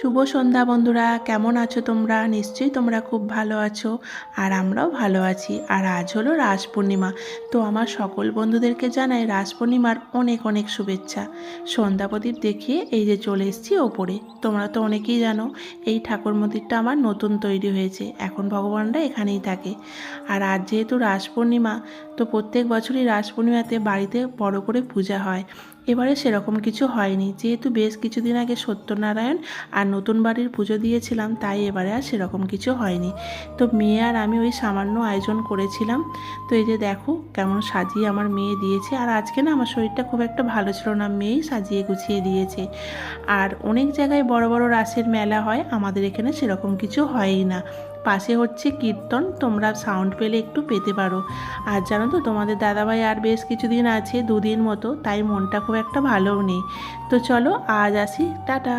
শুভ সন্ধ্যা বন্ধুরা, কেমন আছো তোমরা? নিশ্চয়ই তোমরা খুব ভালো আছো আর আমরাও ভালো আছি। আর আজ হলো রাস পূর্ণিমা। তো আমার সকল বন্ধুদেরকে জানাই রাস পূর্ণিমার অনেক অনেক শুভেচ্ছা। সন্ধ্যা প্রদীপ দেখিয়ে এই যে চলে এসেছি ওপরে। তোমরা তো অনেকেই জানো এই ঠাকুর মন্দিরটা আমার নতুন তৈরি হয়েছে, এখন ভগবানরা এখানেই থাকে। আর আজ যেহেতু রাস পূর্ণিমা, তো প্রত্যেক বছরই রাস পূর্ণিমাতে বাড়িতে বড় করে পূজা হয়। এবারে সেরকম কিছু হয়নি, যেহেতু বেশ কিছুদিন আগে সত্যনারায়ণ আর নতুন বাড়ির পুজো দিয়েছিলাম, তাই এবারে আর সেরকম কিছু হয়নি। তো মেয়ে আর আমি ওই সামান্য আয়োজন করেছিলাম। তো এই যে দেখো কেমন সাজিয়ে আমার মেয়ে দিয়েছে। আর আজকে না আমার শরীরটা খুব একটা ভালো ছিল না, মেয়েই সাজিয়ে গুছিয়ে দিয়েছে। আর অনেক জায়গায় বড় বড় রাসের মেলা হয়, আমাদের এখানে সেরকম কিছু হয়ই না। পাশে হচ্ছে কীর্তন, তোমরা সাউন্ড পেলে একটু পেতে পারো। আর জানো তো তোমাদের দাদাভাই আর বেশ কিছুদিন আছে, 2 দিন মতো, তাই মনটা খুব একটা ভালোও নেই। তো চলো আজ আসি, টাটা।